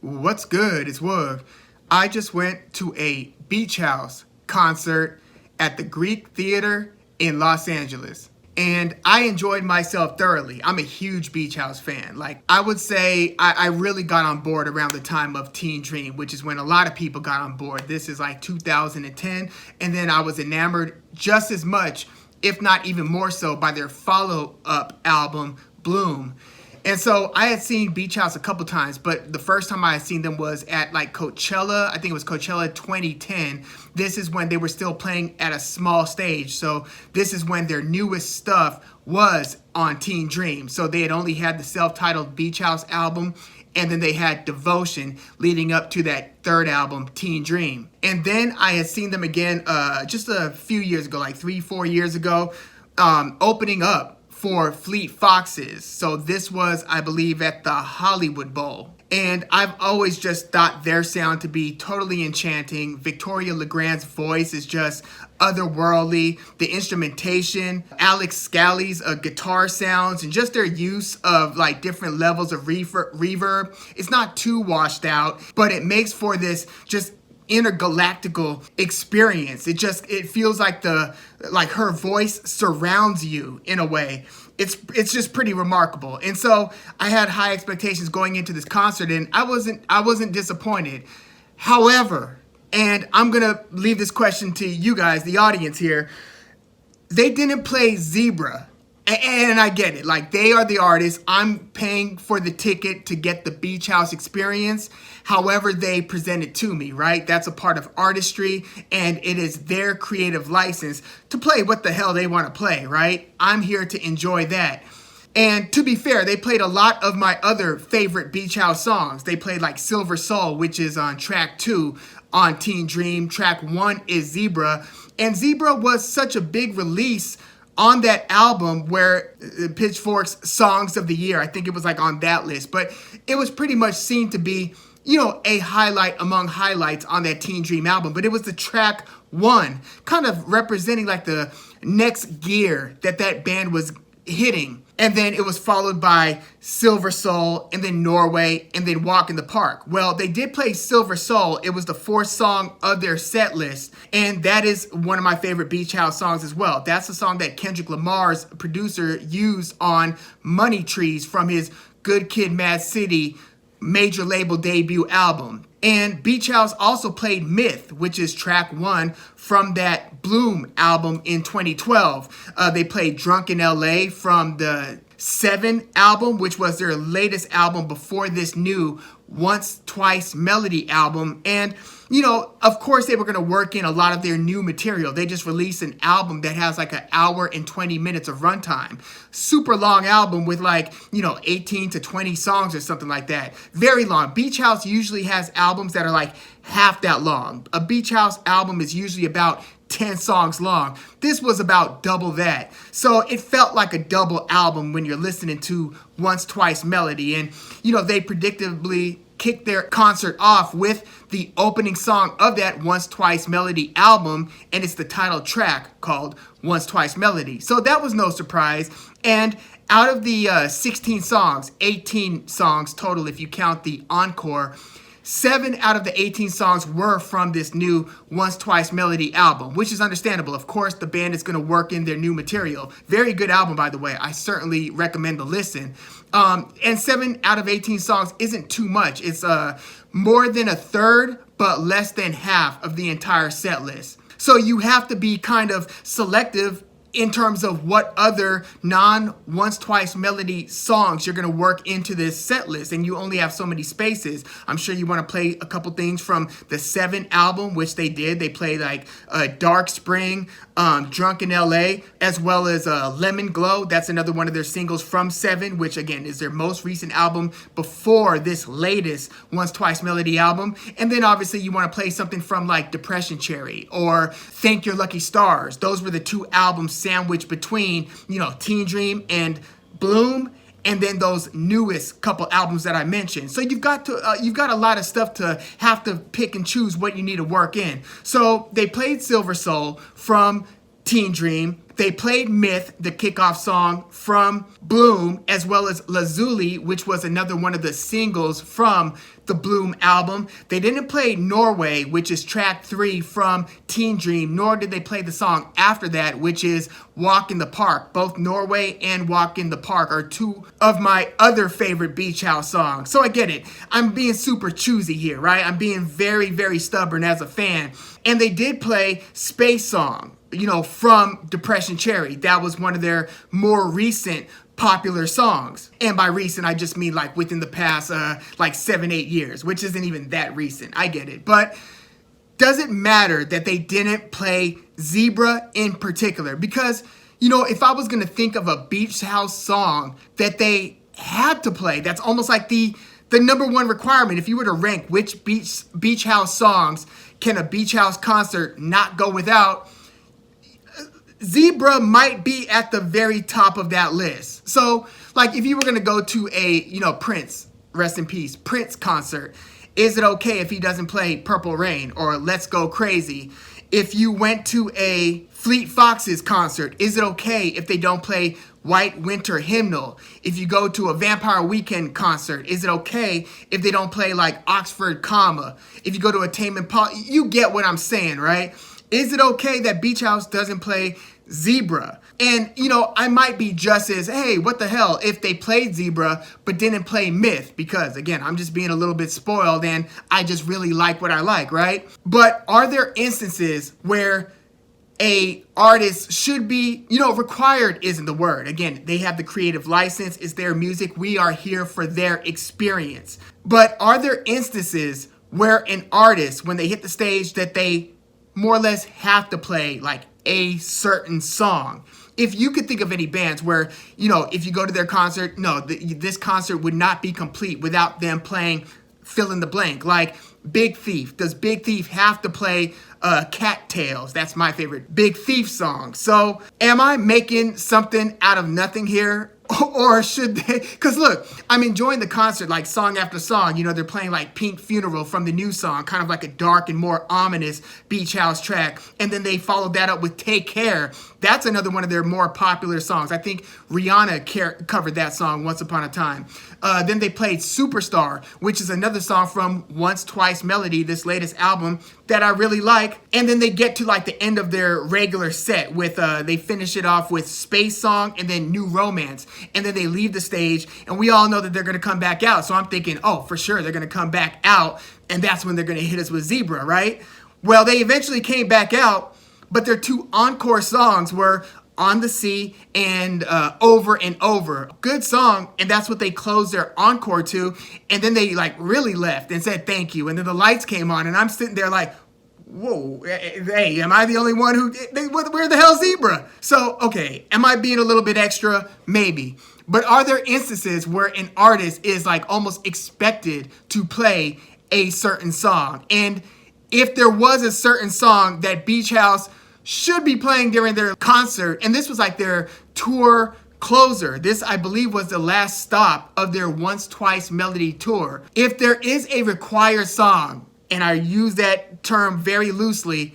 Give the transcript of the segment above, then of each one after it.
What's good? It's Woog. I just went to a beach house concert at the Greek Theater in Los Angeles. And I enjoyed myself thoroughly. I'm a huge beach house fan. Like, I would say I really got on board around the time of Teen Dream, which is when a lot of people got on board. This is like 2010. And then I was enamored just as much, if not even more so, by their follow-up album, Bloom. And so I had seen Beach House a couple times, but the first time I had seen them was at like Coachella. I think it was Coachella 2010. This is when they were still playing at a small stage. So this is when their newest stuff was on Teen Dream. So they had only had the self-titled Beach House album, and then they had Devotion leading up to that third album, Teen Dream. And then I had seen them again just a few years ago, like 3-4 years ago, opening up for Fleet Foxes. So this was, I believe, at the Hollywood Bowl. And I've always just thought their sound to be totally enchanting. Victoria Legrand's voice is just otherworldly. The instrumentation, Alex Scally's guitar sounds, and just their use of like different levels of reverb. It's not too washed out, but it makes for this just intergalactical experience. It feels like her voice surrounds you in a way. It's just pretty remarkable. And so I had high expectations going into this concert, and I wasn't disappointed. However, and I'm gonna leave this question to you guys, the audience here, they didn't play Zebra. And I get it, like, they are the artists. I'm paying for the ticket to get the beach house experience. However they present it to me, right? That's a part of artistry, and it is their creative license to play what the hell they want to play, right? I'm here to enjoy that. And to be fair, they played a lot of my other favorite beach house songs. They played like Silver Soul, which is on track 2 on Teen Dream. Track 1 is Zebra. And Zebra was such a big release on that album where Pitchfork's Songs of the Year, I think it was like on that list, but it was pretty much seen to be, a highlight among highlights on that Teen Dream album. But it was the track 1, kind of representing like the next gear that band was hitting. And then it was followed by Silver Soul, and then Norway, and then Walk in the Park. Well, they did play Silver Soul. It was the 4th song of their set list, and that is one of my favorite beach house songs as well. That's the song that Kendrick Lamar's producer used on Money Trees from his Good Kid, Mad City major label debut album. And Beach House also played Myth, which is track 1 from that Bloom album in 2012. They played Drunk in LA from the 7 album, which was their latest album before this new Once Twice Melody album. And, of course they were going to work in a lot of their new material. They just released an album that has like 1 hour and 20 minutes of runtime. Super long album with 18 to 20 songs or something like that. Very long. Beach House usually has albums that are like half that long. A Beach House album is usually about 10 songs long. This was about double that. So it felt like a double album when you're listening to Once Twice Melody. And, they predictably kicked their concert off with the opening song of that Once Twice Melody album, and it's the title track called Once Twice Melody. So that was no surprise. And out of the 16 songs, 18 songs total if you count the encore, 7 out of the 18 songs were from this new Once Twice Melody album, which is understandable. Of course, the band is going to work in their new material. Very good album, by the way. I certainly recommend the listen. And 7 out of 18 songs isn't too much. It's more than a third, but less than half of the entire set list. So you have to be kind of selective in terms of what other non-Once Twice Melody songs you're going to work into this set list, and you only have so many spaces. I'm sure you want to play a couple things from the 7 album, which they did. They played like Dark Spring, Drunk in LA, as well as Lemon Glow. That's another one of their singles from 7, which again is their most recent album before this latest Once Twice Melody album. And then obviously you want to play something from like Depression Cherry or Thank Your Lucky Stars. Those were the 2 albums sandwiched between, Teen Dream and Bloom, and then those newest couple albums that I mentioned. So you've got a lot of stuff to have to pick and choose what you need to work in. So they played Silver Soul from Teen Dream. They played Myth, the kickoff song from Bloom, as well as Lazuli, which was another one of the singles from the Bloom album. They didn't play Norway, which is track 3 from Teen Dream, nor did they play the song after that, which is Walk in the Park. Both Norway and Walk in the Park are 2 of my other favorite Beach House songs. So I get it. I'm being super choosy here, right? I'm being very, very stubborn as a fan. And they did play Space Song, from Depression Cherry. That was one of their more recent popular songs. And by recent, I just mean like within the past 7-8 years, which isn't even that recent. I get it. But does it matter that they didn't play Zebra in particular? Because, if I was going to think of a Beach House song that they had to play, that's almost like the number one requirement. If you were to rank which Beach House songs can a Beach House concert not go without, Zebra might be at the very top of that list. So, if you were going to go to a, Prince, rest in peace, Prince concert, is it okay if he doesn't play Purple Rain or Let's Go Crazy? If you went to a Fleet Foxes concert, is it okay if they don't play White Winter Hymnal? If you go to a Vampire Weekend concert, is it okay if they don't play Oxford Comma? If you go to a Tame Impala, you get what I'm saying, right? Is it okay that Beach House doesn't play Zebra? And, I might be just as, hey, what the hell if they played Zebra but didn't play Myth? Because, again, I'm just being a little bit spoiled and I just really like what I like, right? But are there instances where a artist should be, required isn't the word. Again, they have the creative license. It's their music. We are here for their experience. But are there instances where an artist, when they hit the stage, that they more or less have to play a certain song? If you could think of any bands where, if you go to their concert, this concert would not be complete without them playing fill in the blank, like Big Thief. Does Big Thief have to play Cattails? That's my favorite Big Thief song. So am I making something out of nothing here? Or should they? Because look, I'm enjoying the concert, song after song. They're playing Pink Funeral from the new song, kind of like a dark and more ominous Beach House track. And then they followed that up with Take Care. That's another one of their more popular songs. I think Rihanna covered that song once upon a time. Then they played Superstar, which is another song from Once Twice Melody, this latest album that I really like. And then they get to the end of their regular set with, they finish it off with Space Song and then New Romance. And then they leave the stage, and we all know that they're going to come back out. So I'm thinking, oh, for sure, they're going to come back out, and that's when they're going to hit us with Zebra, right? Well, they eventually came back out, but their 2 encore songs were On the Sea and Over and Over. Good song, and that's what they closed their encore to. And then they really left and said thank you. And then the lights came on, and I'm sitting there whoa, hey, am I the only one where the hell's Zebra? So, okay, am I being a little bit extra? Maybe. But are there instances where an artist is almost expected to play a certain song? And if there was a certain song that Beach House should be playing during their concert, and this was their tour closer. This, I believe, was the last stop of their Once Twice Melody tour. If there is a required song, and I use that term very loosely,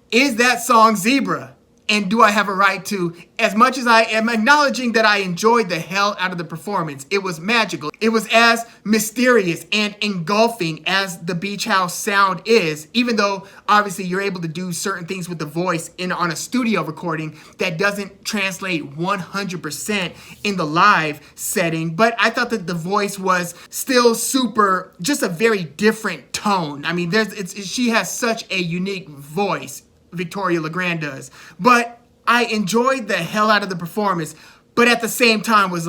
is that song Zebra? And do I have a right to, as much as I am acknowledging that I enjoyed the hell out of the performance, it was magical. It was as mysterious and engulfing as the Beach House sound is, even though obviously you're able to do certain things with the voice on a studio recording that doesn't translate 100% in the live setting. But I thought that the voice was still super, just a very different tone. I mean, she has such a unique voice. Victoria Legrand does. But I enjoyed the hell out of the performance, but at the same time was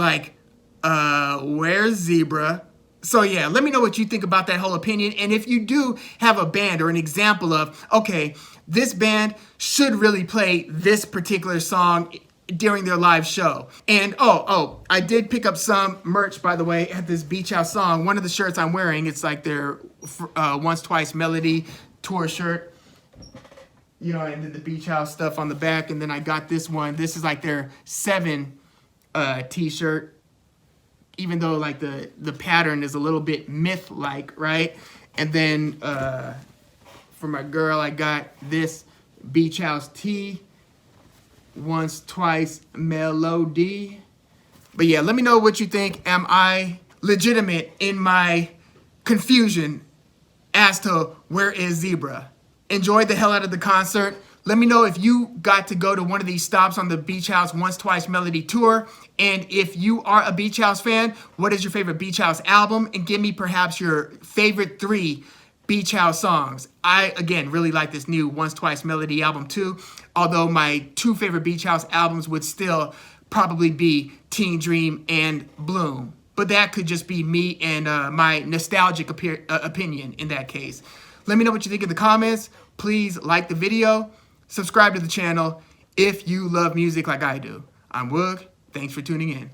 where's Zebra? So yeah, let me know what you think about that whole opinion. And if you do have a band or an example of, okay, this band should really play this particular song during their live show. And I did pick up some merch, by the way, at this Beach House song. One of the shirts I'm wearing, it's their Once Twice Melody tour shirt. And then the Beach House stuff on the back. And then I got this one. This is their 7 t-shirt. Even though the pattern is a little bit myth-like, right? And then for my girl, I got this Beach House tee. Once Twice melody. But yeah, let me know what you think. Am I legitimate in my confusion as to where is Zebra? Enjoyed the hell out of the concert. Let me know if you got to go to one of these stops on the Beach House Once Twice Melody Tour. And if you are a Beach House fan, what is your favorite Beach House album? And give me perhaps your favorite 3 Beach House songs. I, again, really like this new Once Twice Melody album too. Although my 2 favorite Beach House albums would still probably be Teen Dream and Bloom. But that could just be me and my nostalgic opinion in that case. Let me know what you think in the comments. Please like the video. Subscribe to the channel if you love music like I do. I'm Woog. Thanks for tuning in.